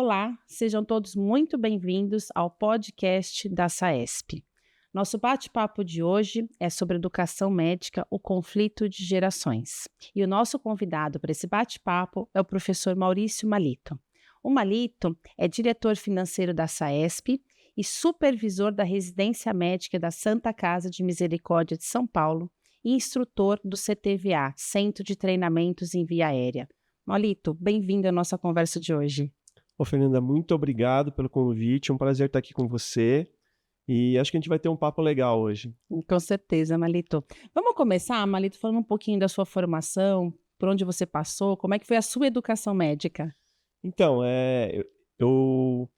Olá, sejam todos muito bem-vindos ao podcast da SAESP. Nosso bate-papo de hoje é sobre educação médica, o conflito de gerações. E o nosso convidado para esse bate-papo é o professor Maurício Malito. O Malito é diretor financeiro da SAESP e supervisor da residência médica da Santa Casa de Misericórdia de São Paulo e instrutor do CTVA, Centro de Treinamentos em Via Aérea. Malito, bem-vindo à nossa conversa de hoje. Ô, Fernanda, muito obrigado pelo convite, é um prazer estar aqui com você e acho que a gente vai ter um papo legal hoje. Com certeza, Malito. Vamos começar, Malito, falando um pouquinho da sua formação, por onde você passou, como é que foi a sua educação médica? Então, eu,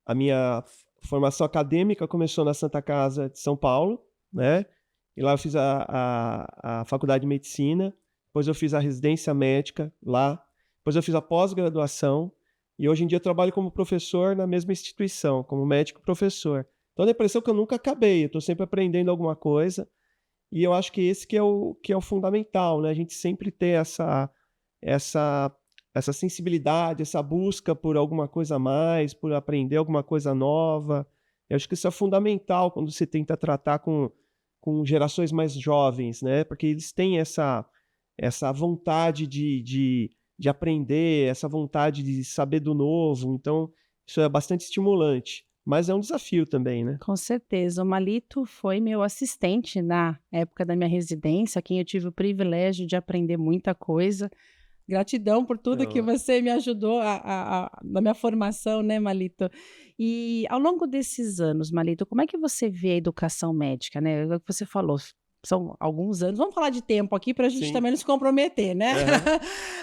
a minha formação acadêmica começou na Santa Casa de São Paulo, né? E lá eu fiz a faculdade de medicina, depois eu fiz a residência médica lá, depois eu fiz a pós-graduação e hoje em dia eu trabalho como professor na mesma instituição, como médico professor. Então dá a impressão que eu nunca acabei, eu estou sempre aprendendo alguma coisa e eu acho que esse que é o fundamental, né? A gente sempre ter essa sensibilidade, essa busca por alguma coisa a mais, por aprender alguma coisa nova. Eu acho que isso é fundamental quando você tenta tratar com gerações mais jovens, né? Porque eles têm essa vontade de aprender, essa vontade de saber do novo. Então, isso é bastante estimulante. Mas é um desafio também, né? Com certeza, o Malito foi meu assistente na época da minha residência, quem eu tive o privilégio de aprender muita coisa. Gratidão por tudo que Então, você me ajudou na minha formação, né, Malito? E ao longo desses anos, Malito, como é que você vê a educação médica, né? É o que você falou, são alguns anos. Vamos falar de tempo aqui para a gente sim. também não se comprometer, né? Aham.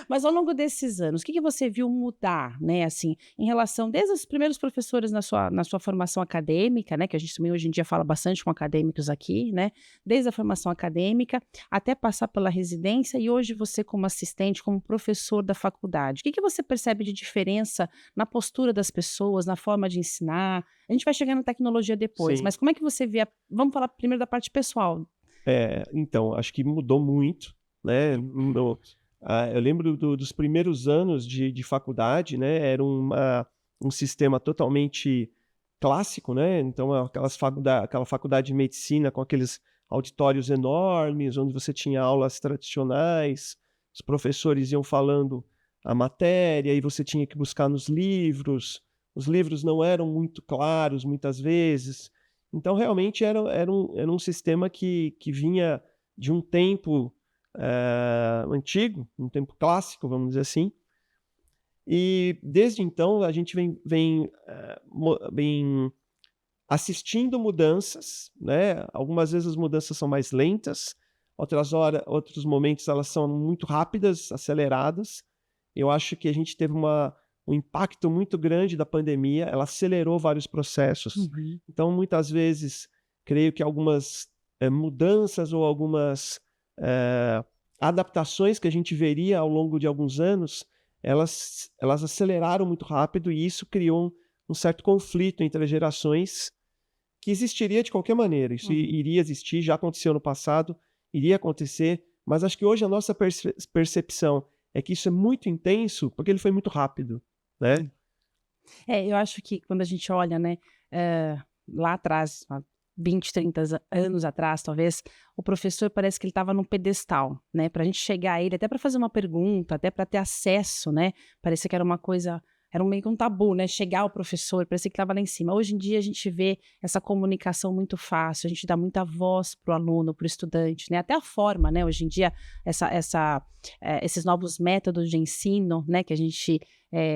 Mas ao longo desses anos, o que você viu mudar, né, assim, em relação desde os primeiros professores na sua formação acadêmica, né, que a gente também hoje em dia fala bastante com acadêmicos aqui, né, desde a formação acadêmica até passar pela residência e hoje você como assistente, como professor da faculdade. O que você percebe de diferença na postura das pessoas, na forma de ensinar? A gente vai chegar na tecnologia depois, Sim. mas como é que você vê vamos falar primeiro da parte pessoal. Então, acho que mudou muito, né? Eu lembro dos primeiros anos de faculdade, né? Era um sistema totalmente clássico, né? Então, aquela faculdade de medicina com aqueles auditórios enormes, onde você tinha aulas tradicionais, os professores iam falando a matéria e você tinha que buscar nos livros. Os livros não eram muito claros, muitas vezes. Então, realmente, era um sistema que vinha de um tempo antigo, um tempo clássico, vamos dizer assim. E, desde então, a gente vem assistindo mudanças, né? Algumas vezes as mudanças são mais lentas, outros momentos elas são muito rápidas, aceleradas. Eu acho que a gente teve um impacto muito grande da pandemia, ela acelerou vários processos. Uhum. Então, muitas vezes, creio que algumas mudanças ou algumas adaptações que a gente veria ao longo de alguns anos, elas aceleraram muito rápido e isso criou um certo conflito entre as gerações que existiria de qualquer maneira. Isso Uhum. iria existir, já aconteceu no passado, iria acontecer, mas acho que hoje a nossa percepção é que isso é muito intenso porque ele foi muito rápido, né? Eu acho que quando a gente olha, né, lá atrás, há 20, 30 anos atrás, talvez, o professor parece que ele estava num pedestal, né, para a gente chegar a ele, até para fazer uma pergunta, até para ter acesso, né, parecia que era uma coisa, era meio que um tabu, né, chegar ao professor, parecia que estava lá em cima. Hoje em dia a gente vê essa comunicação muito fácil, a gente dá muita voz para o aluno, para o estudante, né, até a forma, né, hoje em dia, esses novos métodos de ensino, né, que a gente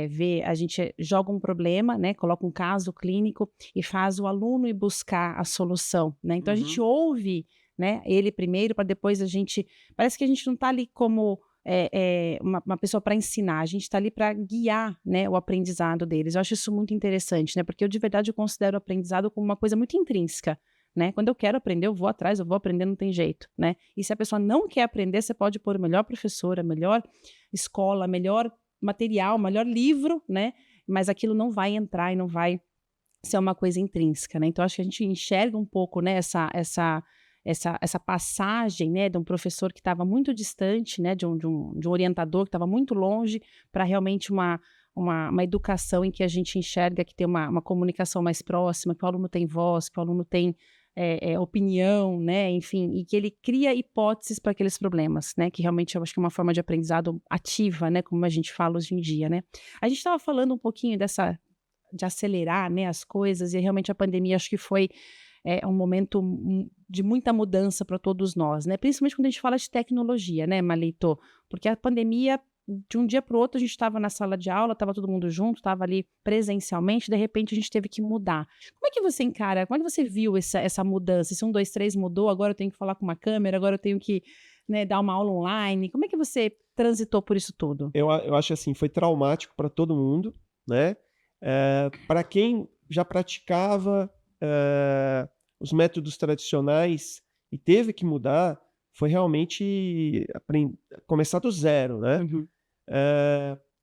vê, a gente joga um problema, né, coloca um caso clínico e faz o aluno ir buscar a solução, né, então a gente Uhum. ouve, né, ele primeiro para depois parece que a gente não está ali como uma pessoa para ensinar, a gente está ali para guiar, né, o aprendizado deles. Eu acho isso muito interessante, né, porque eu de verdade eu considero o aprendizado como uma coisa muito intrínseca, né, quando eu quero aprender eu vou atrás, eu vou aprender, não tem jeito, né, e se a pessoa não quer aprender, você pode pôr o melhor professor, a melhor escola, melhor material, melhor livro, né, mas aquilo não vai entrar e não vai ser uma coisa intrínseca, né, então acho que a gente enxerga um pouco, né, essa passagem, né, de um professor que estava muito distante, né, de um orientador que estava muito longe, para realmente uma educação em que a gente enxerga que tem uma comunicação mais próxima, que o aluno tem voz, que o aluno tem opinião, né, enfim, e que ele cria hipóteses para aqueles problemas, né, que realmente eu acho que é uma forma de aprendizado ativa, né, como a gente fala hoje em dia, né. A gente estava falando um pouquinho de acelerar, né, as coisas, e realmente a pandemia acho que foi um momento de muita mudança para todos nós, né, principalmente quando a gente fala de tecnologia, né, Marlito, porque a pandemia, de um dia para o outro, a gente estava na sala de aula, estava todo mundo junto, estava ali presencialmente, de repente a gente teve que mudar. Como é que você encara, como é que você viu essa mudança? Esse 1, 2, 3 mudou, agora eu tenho que falar com uma câmera, agora eu tenho que, né, dar uma aula online. Como é que você transitou por isso tudo? Eu acho assim, foi traumático para todo mundo, né? Para quem já praticava os métodos tradicionais e teve que mudar, foi realmente começar do zero, né? Uhum.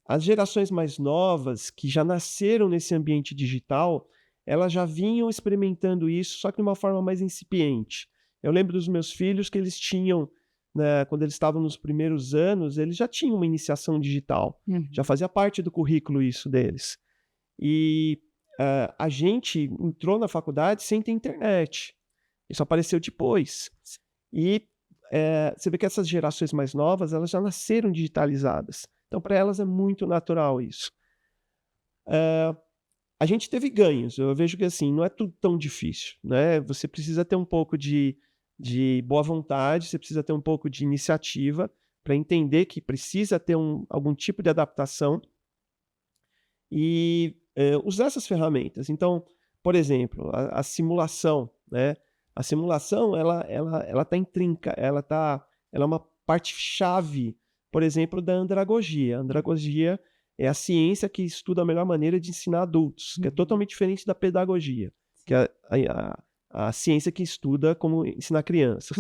As gerações mais novas, que já nasceram nesse ambiente digital, elas já vinham experimentando isso, só que de uma forma mais incipiente. Eu lembro dos meus filhos que eles tinham, né, quando eles estavam nos primeiros anos, eles já tinham uma iniciação digital, já fazia parte do currículo isso deles. E a gente entrou na faculdade sem ter internet, isso apareceu depois. E você vê que essas gerações mais novas, elas já nasceram digitalizadas. Então, para elas é muito natural isso. A gente teve ganhos. Eu vejo que assim, não é tudo tão difícil, né? Você precisa ter um pouco de boa vontade, você precisa ter um pouco de iniciativa para entender que precisa ter algum tipo de adaptação e usar essas ferramentas. Então, por exemplo, a simulação, né? A simulação, ela é uma parte-chave, por exemplo, da andragogia. A andragogia é a ciência que estuda a melhor maneira de ensinar adultos, que é totalmente diferente da pedagogia, que é a ciência que estuda como ensinar crianças.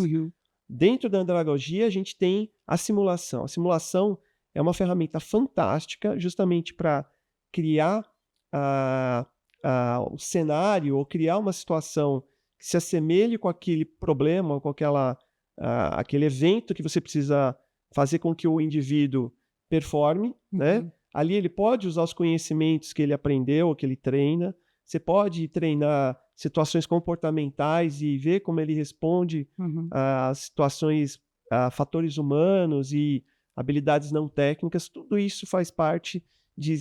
Dentro da andragogia, a gente tem a simulação. A simulação é uma ferramenta fantástica justamente para criar o cenário ou criar uma situação que se assemelhe com aquele problema, com aquele evento que você precisa fazer com que o indivíduo performe, né? Ali ele pode usar os conhecimentos que ele aprendeu, que ele treina. Você pode treinar situações comportamentais e ver como ele responde a situações, a fatores humanos e habilidades não técnicas. Tudo isso faz parte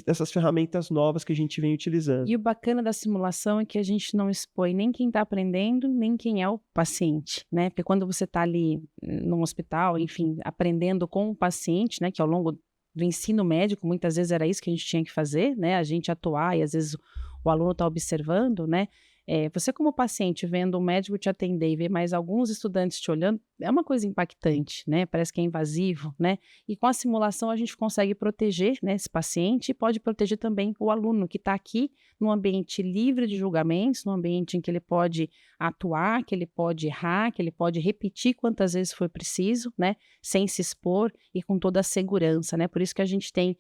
dessas ferramentas novas que a gente vem utilizando. E o bacana da simulação é que a gente não expõe nem quem está aprendendo, nem quem é o paciente, né? Porque quando você está ali num hospital, enfim, aprendendo com o paciente, né? Que ao longo do ensino médico, muitas vezes era isso que a gente tinha que fazer, né? A gente atuar e às vezes o aluno está observando, né? Você como paciente vendo um médico te atender e ver mais alguns estudantes te olhando, é uma coisa impactante, né? Parece que é invasivo, né? E com a simulação a gente consegue proteger, né, esse paciente e pode proteger também o aluno que está aqui num ambiente livre de julgamentos, num ambiente em que ele pode atuar, que ele pode errar, que ele pode repetir quantas vezes for preciso, né? Sem se expor e com toda a segurança, né? Por isso que a gente tem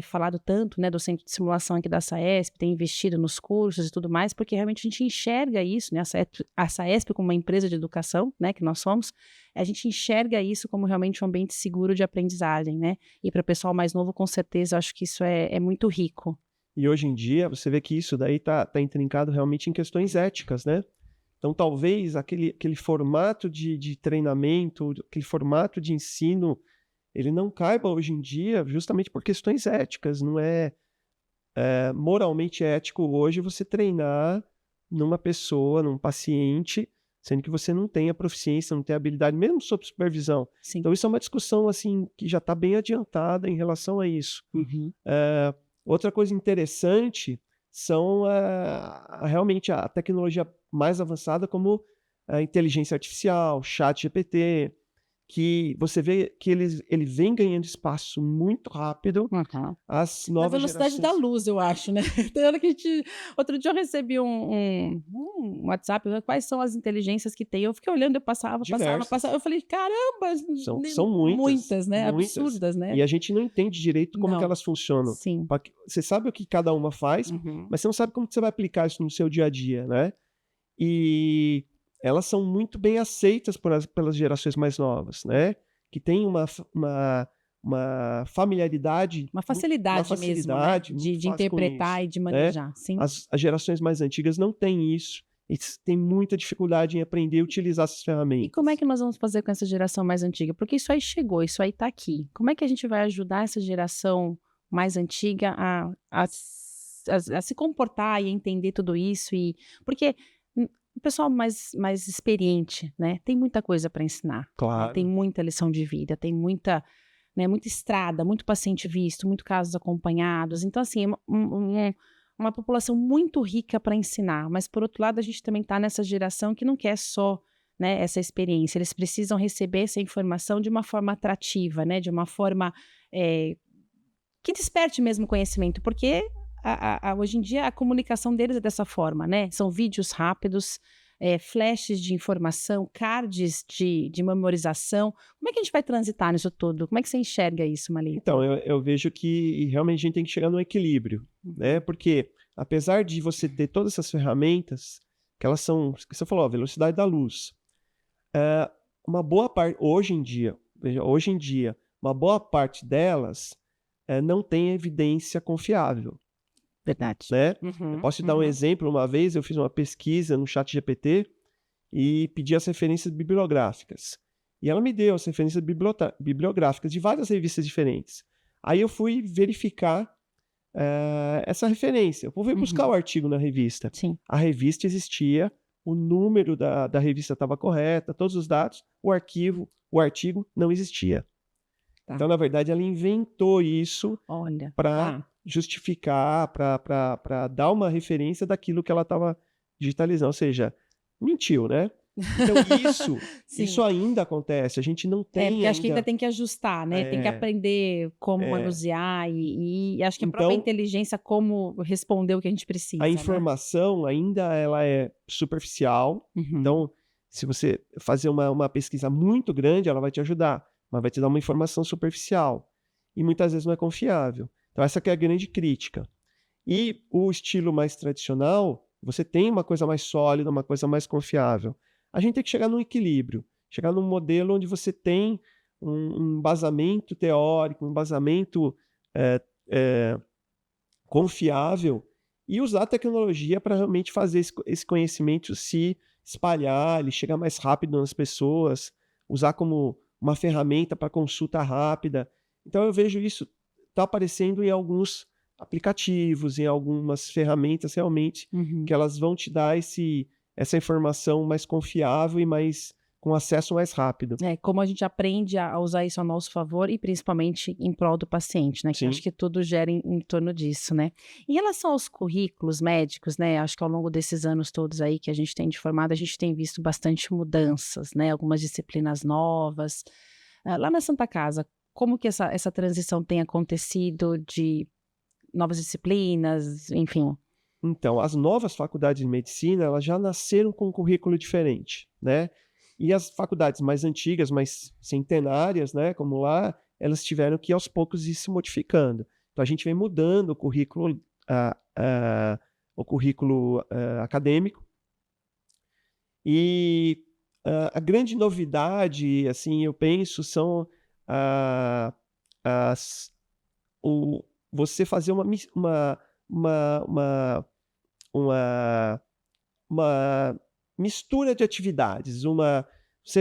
falado tanto, né, do centro de simulação aqui da SAESP, tem investido nos cursos e tudo mais, porque realmente a gente enxerga isso, né, a SAESP como uma empresa de educação, né, que nós somos, a gente enxerga isso como realmente um ambiente seguro de aprendizagem, né, e para o pessoal mais novo, com certeza, eu acho que isso é muito rico. E hoje em dia, você vê que isso daí tá intrincado realmente em questões éticas, né? Então, talvez aquele formato de treinamento, aquele formato de ensino, ele não caiba hoje em dia justamente por questões éticas. Não é moralmente ético hoje você treinar numa pessoa, num paciente, sendo que você não tem a proficiência, não tem a habilidade, mesmo sob supervisão. Sim. Então, isso é uma discussão assim, que já está bem adiantada em relação a isso. Outra coisa interessante são realmente a tecnologia mais avançada, como a inteligência artificial, ChatGPT, que você vê que ele vem ganhando espaço muito rápido. As novas Na velocidade gerações... da luz, eu acho, né? Tem hora que outro dia eu recebi um WhatsApp, quais são as inteligências que tem? Eu fiquei olhando, eu passava. Eu falei, caramba, são muitas, né? Muitas. Absurdas, né? E a gente não entende direito como que elas funcionam. Sim. Você sabe o que cada uma faz, mas você não sabe como que você vai aplicar isso no seu dia a dia, né? E elas são muito bem aceitas pelas gerações mais novas, né? Que tem uma uma familiaridade, Uma facilidade mesmo, né? facilidade muito De fácil com interpretar isso, e de né? manejar, sim. As gerações mais antigas não têm isso. Eles têm muita dificuldade em aprender a utilizar essas E ferramentas. como é que nós vamos fazer com essa geração mais antiga? Porque isso aí chegou, isso aí tá aqui. Como é que a gente vai ajudar essa geração mais antiga a se comportar e entender tudo isso? Porque o pessoal mais experiente, né, tem muita coisa para ensinar, né? Claro. Tem muita lição de vida, tem muita, né, muita estrada, muito paciente visto, muito casos acompanhados. Então, assim, uma população muito rica para ensinar, mas por outro lado a gente também está nessa geração que não quer só, né, essa experiência, eles precisam receber essa informação de uma forma atrativa, né, de uma forma que desperte mesmo conhecimento, porque hoje em dia a comunicação deles é dessa forma, né, são vídeos rápidos, flashes de informação, cards de memorização. Como é que a gente vai transitar nisso tudo? Como é que você enxerga isso, Malika? Então, eu vejo que realmente a gente tem que chegar num equilíbrio, né? Porque apesar de você ter todas essas ferramentas, que elas são, que você falou, a velocidade da luz, uma boa parte, hoje em dia, uma boa parte delas não tem evidência confiável, Verdade. né? Eu posso te dar um exemplo. Uma vez eu fiz uma pesquisa no ChatGPT e pedi as referências bibliográficas. E ela me deu as referências bibliográficas de várias revistas diferentes. Aí eu fui verificar essa referência. Eu fui buscar o artigo na revista. Sim. A revista existia, o número da revista estava correta, todos os dados, o artigo não existia. Tá. Então, na verdade, ela inventou isso para justificar, para dar uma referência daquilo que ela estava digitalizando. Ou seja, mentiu, né? Então, isso ainda acontece. A gente não tem porque acho que ainda tem que ajustar, né? Tem que aprender como manusear e acho que a própria inteligência, como responder o que a gente precisa. A informação ainda ela é superficial. Então, se você fazer uma pesquisa muito grande, ela vai te ajudar, mas vai te dar uma informação superficial. E muitas vezes não é confiável. Então, essa que é a grande crítica. E o estilo mais tradicional, você tem uma coisa mais sólida, uma coisa mais confiável. A gente tem que chegar num equilíbrio, chegar num modelo onde você tem um embasamento teórico, um embasamento confiável e usar a tecnologia para realmente fazer esse conhecimento se espalhar, ele chegar mais rápido nas pessoas, usar como uma ferramenta para consulta rápida. Então eu vejo isso está aparecendo em alguns aplicativos, em algumas ferramentas realmente, que elas vão te dar essa informação mais confiável e com acesso mais rápido. Como a gente aprende a usar isso a nosso favor e principalmente em prol do paciente, né? Que acho que tudo gera em torno disso, né? Em relação aos currículos médicos, né? Acho que ao longo desses anos todos aí que a gente tem de formado, a gente tem visto bastante mudanças, né? Algumas disciplinas novas. Lá na Santa Casa, como que essa transição tem acontecido de novas disciplinas, enfim? Então, as novas faculdades de medicina, elas já nasceram com um currículo diferente, né? E as faculdades mais antigas, mais centenárias, né, como lá, elas tiveram que aos poucos ir se modificando. Então, a gente vem mudando o currículo acadêmico. E a grande novidade, assim, eu penso, são você fazer uma mistura de atividades.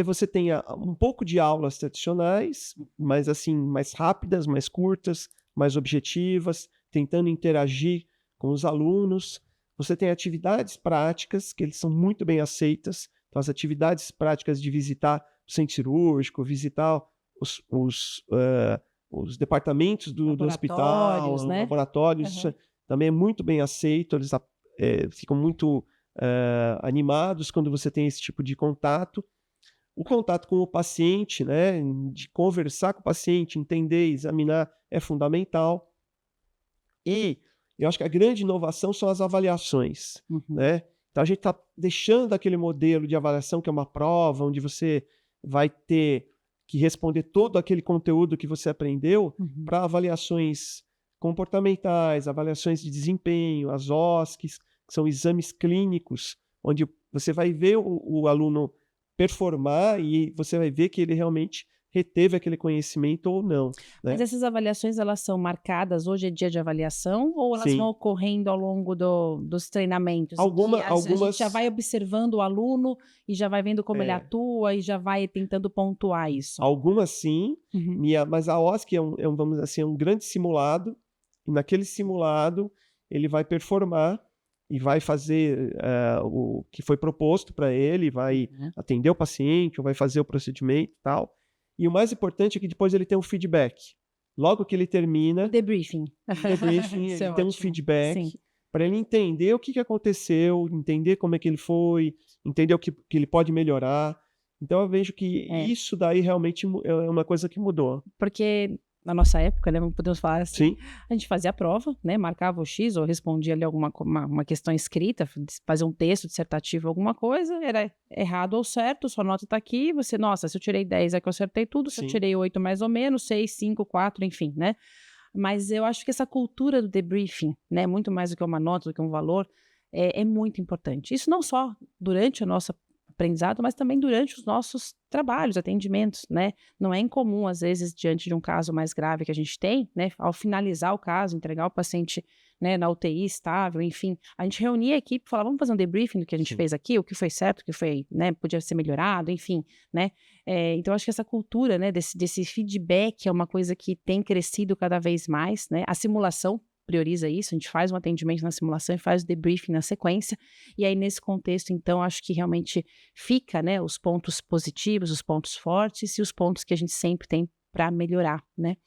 Você tem um pouco de aulas tradicionais, mas assim, mais rápidas, mais curtas, mais objetivas, tentando interagir com os alunos. Você tem atividades práticas, que eles são muito bem aceitas. Então, as atividades práticas de visitar o centro cirúrgico, visitar os departamentos do hospital, né? laboratórios, isso também é muito bem aceito. Eles ficam muito animados quando você tem esse tipo de contato. O contato com o paciente, né, de conversar com o paciente, entender, examinar, é fundamental. E eu acho que a grande inovação são as avaliações, né? Então a gente está deixando aquele modelo de avaliação que é uma prova, onde você vai ter que responder todo aquele conteúdo que você aprendeu, para avaliações comportamentais, avaliações de desempenho, as OSCEs, que são exames clínicos, onde você vai ver o aluno performar e você vai ver que ele realmente reteve aquele conhecimento ou não, né? Mas essas avaliações, elas são marcadas, hoje é dia de avaliação, ou elas Sim. vão ocorrendo ao longo dos treinamentos? A gente já vai observando o aluno e já vai vendo como ele atua e já vai tentando pontuar isso? Algumas sim, mas a OSC vamos dizer assim, é um grande simulado, e naquele simulado ele vai performar e vai fazer o que foi proposto para ele, vai atender o paciente, ou vai fazer o procedimento e tal. E o mais importante é que depois ele tem um feedback. Logo que ele termina... Debriefing. Ele tem um feedback para ele entender o que aconteceu, entender como é que ele foi, entender o que ele pode melhorar. Então eu vejo que isso daí realmente é uma coisa que mudou. Porque na nossa época, né, podemos falar assim, Sim. a gente fazia a prova, né, marcava o X ou respondia ali uma questão escrita, fazia um texto dissertativo, alguma coisa, era errado ou certo, sua nota está aqui, você, nossa, se eu tirei 10 é que eu acertei tudo, se eu tirei 8 mais ou menos, 6, 5, 4, enfim, né? Mas eu acho que essa cultura do debriefing, né, muito mais do que uma nota, do que um valor, é muito importante. Isso não só durante a nossa aprendizado, mas também durante os nossos trabalhos, atendimentos, né? Não é incomum, às vezes, diante de um caso mais grave que a gente tem, né? Ao finalizar o caso, entregar o paciente, né, na UTI estável, enfim, a gente reunia a equipe e falava, vamos fazer um debriefing do que a gente fez aqui, o que foi certo, o que foi, né, podia ser melhorado, enfim, né? Então, acho que essa cultura, né, desse feedback é uma coisa que tem crescido cada vez mais, né? A simulação prioriza isso, a gente faz um atendimento na simulação e faz o debriefing na sequência, e aí nesse contexto, então, acho que realmente fica, né, os pontos positivos, os pontos fortes e os pontos que a gente sempre tem para melhorar, né.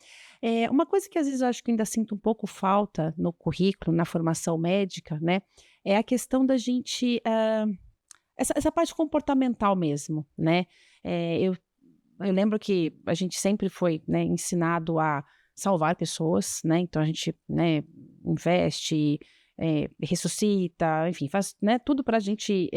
Uma coisa que às vezes eu acho que ainda sinto um pouco falta no currículo, na formação médica, né, é a questão da gente, essa parte comportamental mesmo, né. Eu lembro que a gente sempre foi, né, ensinado a salvar pessoas, né, então a gente, né, investe, ressuscita, enfim, faz, né, tudo para a gente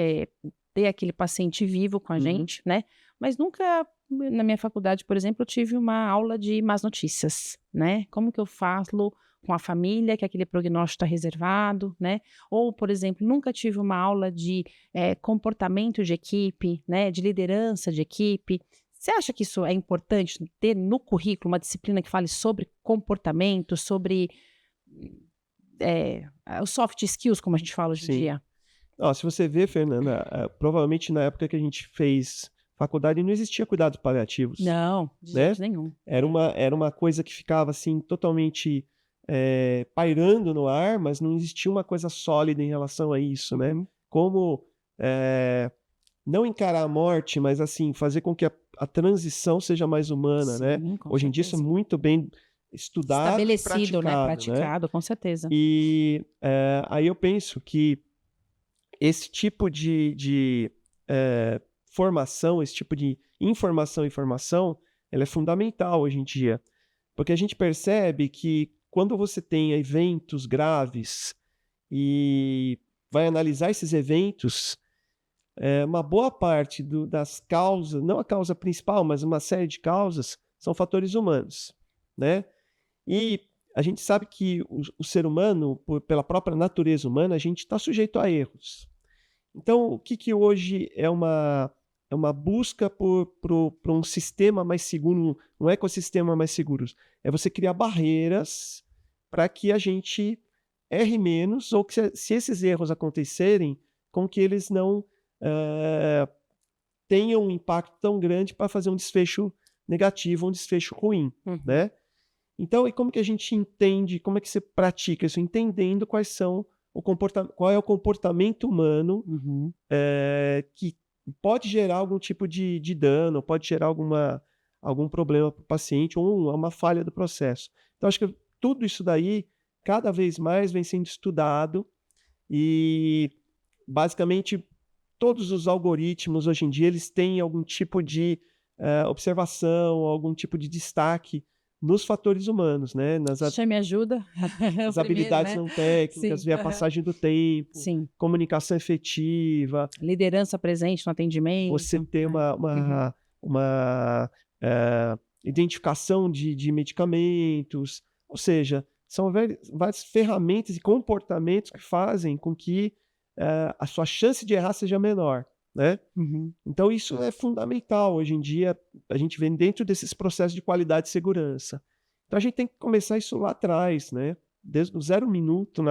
ter aquele paciente vivo com a gente, né, mas nunca, na minha faculdade, por exemplo, eu tive uma aula de más notícias, né, como que eu falo com a família que aquele prognóstico está reservado, né, ou, por exemplo, nunca tive uma aula de comportamento de equipe, né, de liderança de equipe. Você acha que isso é importante, ter no currículo uma disciplina que fale sobre comportamento, sobre os soft skills, como a gente fala hoje em dia? Se você vê, Fernanda, provavelmente na época que a gente fez faculdade não existia cuidados paliativos. Não, de né? jeito nenhum. Era uma coisa que ficava assim totalmente pairando no ar, mas não existia uma coisa sólida em relação a isso, né? Como não encarar a morte, mas assim, fazer com que a transição seja mais humana, né? Hoje em dia isso é muito bem estudado, estabelecido, né? praticado, Praticado, com certeza. E aí eu penso que esse tipo de formação, esse tipo de informação e formação, ela é fundamental hoje em dia, porque a gente percebe que quando você tem eventos graves e vai analisar esses eventos, uma boa parte das causas, não a causa principal, mas uma série de causas, são fatores humanos, né? E a gente sabe que o ser humano, pela própria natureza humana, a gente está sujeito a erros. Então, o que hoje é uma busca por um sistema mais seguro, um ecossistema mais seguro? É você criar barreiras para que a gente erre menos, ou que se esses erros acontecerem, com que eles não tenham um impacto tão grande para fazer um desfecho negativo, um desfecho ruim, né? Então, e como que a gente entende, como é que você pratica isso? Entendendo qual é o comportamento humano que pode gerar algum tipo de dano, pode gerar algum problema para o paciente ou uma falha do processo. Então, acho que tudo isso daí, cada vez mais, vem sendo estudado e, basicamente, todos os algoritmos, hoje em dia, eles têm algum tipo de observação, algum tipo de destaque nos fatores humanos, né? Você me ajuda? As habilidades não técnicas, ver a passagem do tempo, comunicação efetiva, liderança presente no atendimento. Você ter uma identificação de medicamentos, ou seja, são várias ferramentas e comportamentos que fazem com que a sua chance de errar seja menor, né? Uhum. Então, isso é fundamental. Hoje em dia, a gente vem dentro desses processos de qualidade e segurança. Então, a gente tem que começar isso lá atrás, né? Desde o 0 minuto,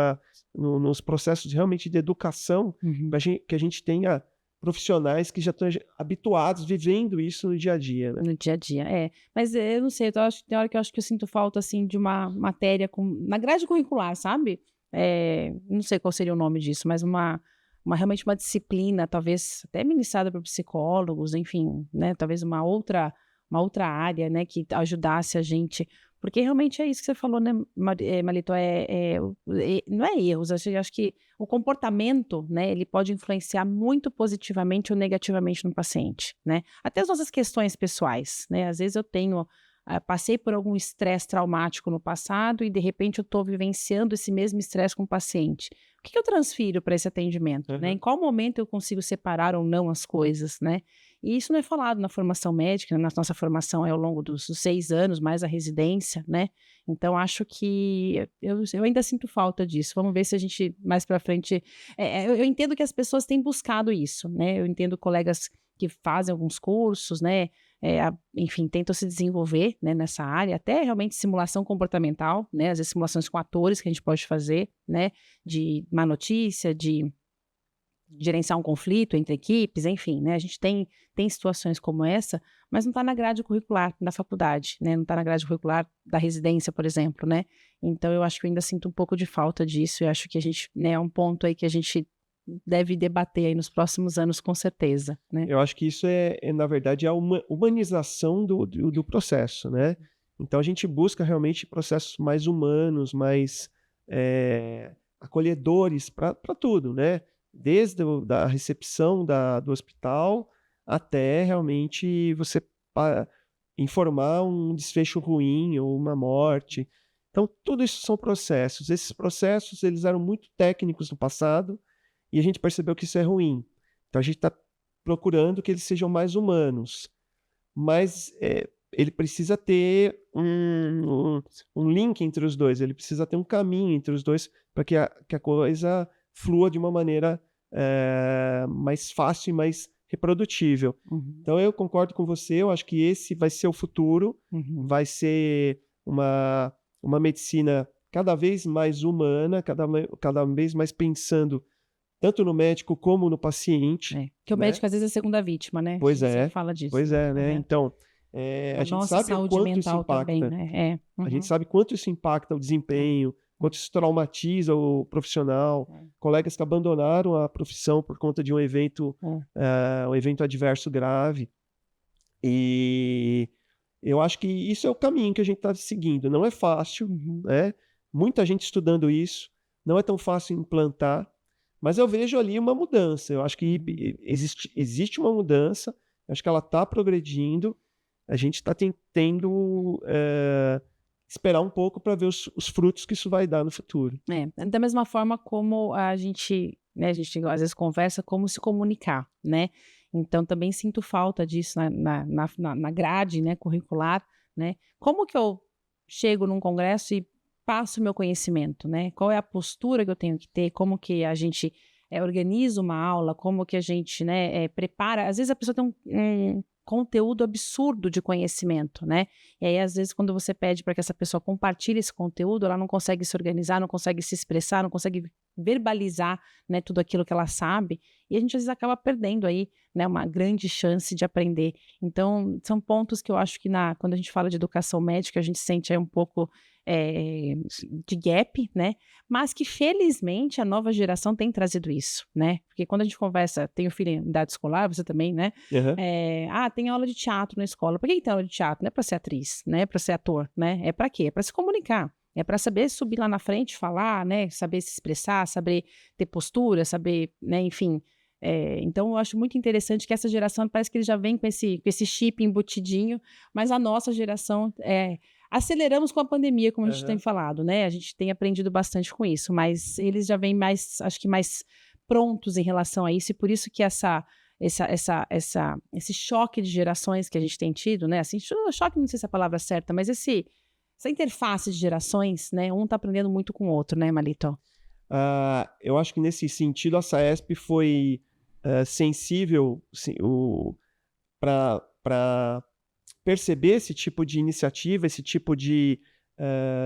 nos processos realmente de educação, Uhum. que a gente tenha profissionais que já estão habituados, vivendo isso no dia a dia, né? No dia a dia, é. Mas eu não sei, tem hora que eu acho que eu sinto falta, assim, de uma matéria na grade curricular, sabe? Não sei qual seria o nome disso, mas realmente uma disciplina, talvez até ministrada por psicólogos, enfim, né? Talvez uma outra área, né, que ajudasse a gente. Porque realmente é isso que você falou, né, Malito? Não é erros, acho que o comportamento, né, ele pode influenciar muito positivamente ou negativamente no paciente, né? Até as nossas questões pessoais, né? Às vezes eu passei por algum estresse traumático no passado e de repente eu estou vivenciando esse mesmo estresse com o paciente. O que eu transfiro para esse atendimento, né? Em qual momento eu consigo separar ou não as coisas, né? E isso não é falado na formação médica, na nossa formação é ao longo dos 6 anos, mais a residência, né? Então, acho que eu ainda sinto falta disso. Vamos ver se a gente, mais para frente... eu entendo que as pessoas têm buscado isso, né? Eu entendo colegas que fazem alguns cursos, né? Enfim, tentam se desenvolver, né, nessa área, até realmente simulação comportamental, né? Às vezes simulações com atores que a gente pode fazer, né? De má notícia, de gerenciar um conflito entre equipes, enfim, né? A gente tem situações como essa, mas não está na grade curricular da faculdade, né? Não está na grade curricular da residência, por exemplo, né? Então, eu acho que eu ainda sinto um pouco de falta disso, e acho que a gente, né, é um ponto aí que a gente deve debater aí nos próximos anos, com certeza, né? Eu acho que isso na verdade, a humanização do processo, né? Então, a gente busca realmente processos mais humanos, mais acolhedores para tudo, né? Desde da recepção do hospital até realmente você informar um desfecho ruim ou uma morte. Então, tudo isso são processos. Esses processos, eles eram muito técnicos no passado e a gente percebeu que isso é ruim. Então, a gente está procurando que eles sejam mais humanos. Mas ele precisa ter um link entre os dois, ele precisa ter um caminho entre os dois para que a coisa flua de uma maneira mais fácil e mais reprodutível. Uhum. Então, eu concordo com você, eu acho que esse vai ser o futuro, vai ser uma medicina cada vez mais humana, cada vez mais pensando tanto no médico como no paciente. Que o né? médico às vezes é a segunda vítima, né? Pois A gente é, sempre fala disso. pois é, né? É. Então, a gente nossa sabe o saúde quanto isso mental impacta. também, né? A gente sabe quanto isso impacta o desempenho, quanto isso traumatiza o profissional. Colegas que abandonaram a profissão por conta de um evento adverso grave. E eu acho que isso é o caminho que a gente está seguindo. Não é fácil, né? Muita gente estudando isso. Não é tão fácil implantar. Mas eu vejo ali uma mudança. Eu acho que existe uma mudança. Eu acho que ela está progredindo. A gente está tentando esperar um pouco para ver os frutos que isso vai dar no futuro. Da mesma forma como a gente às vezes conversa como se comunicar, né? Então, também sinto falta disso na grade, né, curricular, né? Como que eu chego num congresso e passo o meu conhecimento, né? Qual é a postura que eu tenho que ter? Como que a gente organiza uma aula? Como que a gente, né, prepara? Às vezes a pessoa tem um conteúdo absurdo de conhecimento, né? E aí, às vezes, quando você pede para que essa pessoa compartilhe esse conteúdo, ela não consegue se organizar, não consegue se expressar, não consegue verbalizar, né, tudo aquilo que ela sabe, e a gente às vezes acaba perdendo aí, né, uma grande chance de aprender. Então, são pontos que eu acho que quando a gente fala de educação médica, a gente sente aí um pouco de gap, né? Mas que felizmente a nova geração tem trazido isso, né? Porque quando a gente conversa, tenho filho em idade escolar, você também, né? Tem aula de teatro na escola. Por que tem aula de teatro? Não é para ser atriz, né? É para ser ator, né? É para quê? É para se comunicar. É para saber subir lá na frente, falar, né? Saber se expressar, saber ter postura, saber, né? Enfim. Então, eu acho muito interessante que essa geração parece que ele já vem com esse chip embutidinho, mas a nossa geração aceleramos com a pandemia, como a gente tem falado, né? A gente tem aprendido bastante com isso, mas eles já vêm acho que mais prontos em relação a isso, e por isso que esse choque de gerações que a gente tem tido, né? Assim, choque, não sei se é a palavra certa, mas essa interface de gerações, né? Um está aprendendo muito com o outro, né, Malito? Eu acho que nesse sentido a SAESP foi sensível para perceber esse tipo de iniciativa, esse tipo de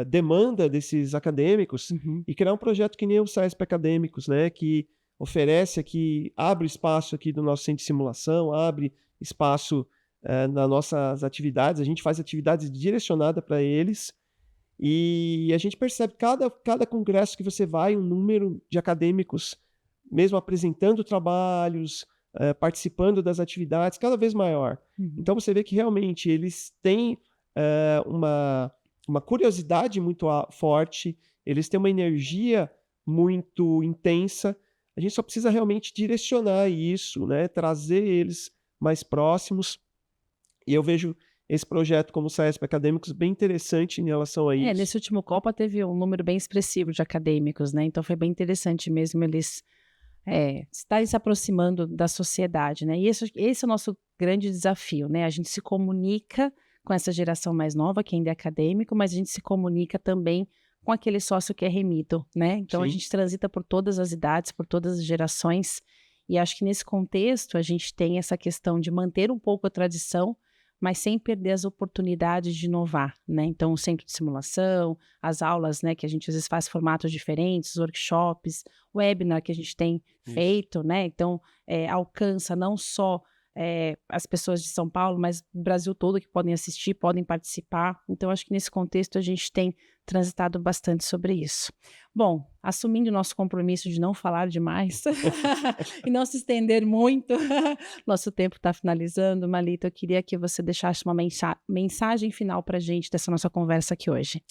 demanda desses acadêmicos e criar um projeto que nem o SAESP Acadêmicos, né, que oferece aqui, abre espaço aqui do nosso centro de simulação, abre espaço nas nossas atividades, a gente faz atividades direcionadas para eles e a gente percebe cada congresso que você vai, um número de acadêmicos mesmo apresentando trabalhos, participando das atividades, cada vez maior. Então você vê que realmente eles têm uma curiosidade muito forte, eles têm uma energia muito intensa, a gente só precisa realmente direcionar isso, né? Trazer eles mais próximos, e eu vejo esse projeto como o SAESP Acadêmicos bem interessante em relação a isso. Nesse último Copa teve um número bem expressivo de acadêmicos, né? Então foi bem interessante mesmo eles estarem se aproximando da sociedade, né? E esse é o nosso grande desafio, né? A gente se comunica com essa geração mais nova, que ainda é acadêmico, mas a gente se comunica também com aquele sócio que é remito, né? Então a gente transita por todas as idades, por todas as gerações, e acho que nesse contexto a gente tem essa questão de manter um pouco a tradição, mas sem perder as oportunidades de inovar, né? Então, o centro de simulação, as aulas, né, que a gente às vezes faz formatos diferentes, os workshops, o webinar que a gente tem feito, né? Então, alcança não só as pessoas de São Paulo, mas o Brasil todo que podem assistir, podem participar. Então, acho que nesse contexto a gente tem transitado bastante sobre isso. Bom, assumindo o nosso compromisso de não falar demais e não se estender muito, nosso tempo está finalizando. Malita, eu queria que você deixasse uma mensagem final para a gente dessa nossa conversa aqui hoje.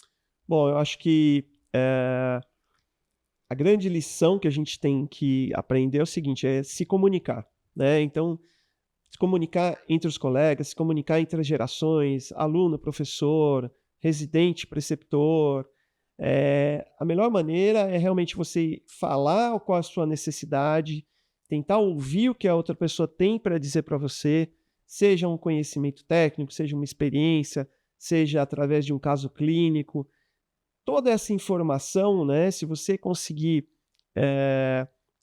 Bom, eu acho que a grande lição que a gente tem que aprender é o seguinte, é se comunicar, né? Então, se comunicar entre os colegas, se comunicar entre as gerações, aluno, professor, residente, preceptor. A melhor maneira é realmente você falar qual é a sua necessidade, tentar ouvir o que a outra pessoa tem para dizer para você, seja um conhecimento técnico, seja uma experiência, seja através de um caso clínico. Toda essa informação, né, se você conseguir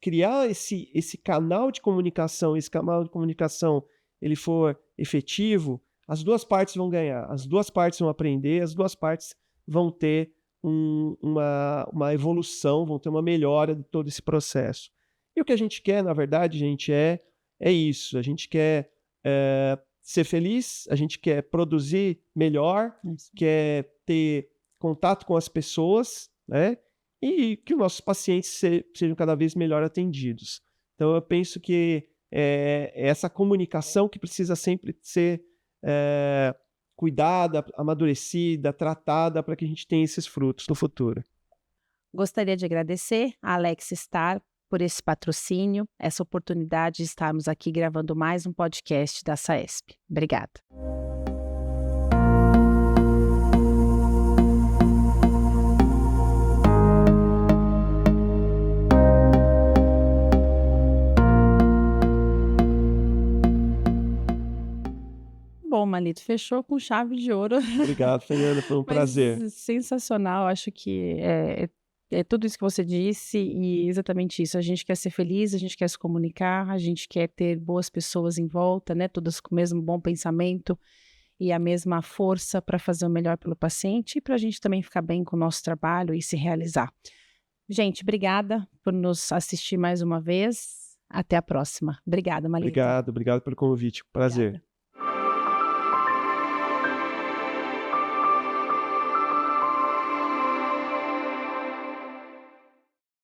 criar esse canal de comunicação, ele for efetivo, as duas partes vão ganhar, as duas partes vão aprender, as duas partes vão ter uma evolução, vão ter uma melhora de todo esse processo. E o que a gente quer, na verdade, gente, é isso. A gente quer ser feliz, a gente quer produzir melhor, quer ter contato com as pessoas, né? E que os nossos pacientes sejam cada vez melhor atendidos. Então, eu penso que é essa comunicação que precisa sempre ser cuidada, amadurecida, tratada, para que a gente tenha esses frutos no futuro. Gostaria de agradecer a Alex Star por esse patrocínio, essa oportunidade de estarmos aqui gravando mais um podcast da SAESP. Obrigada. Bom, Malito, fechou com chave de ouro. Obrigado, Fernanda, foi um prazer. Sensacional, acho que é tudo isso que você disse e exatamente isso. A gente quer ser feliz, a gente quer se comunicar, a gente quer ter boas pessoas em volta, né? Todas com o mesmo bom pensamento e a mesma força para fazer o melhor pelo paciente e para a gente também ficar bem com o nosso trabalho e se realizar. Gente, obrigada por nos assistir mais uma vez. Até a próxima. Obrigada, Malita. Obrigado pelo convite. Prazer. Obrigada.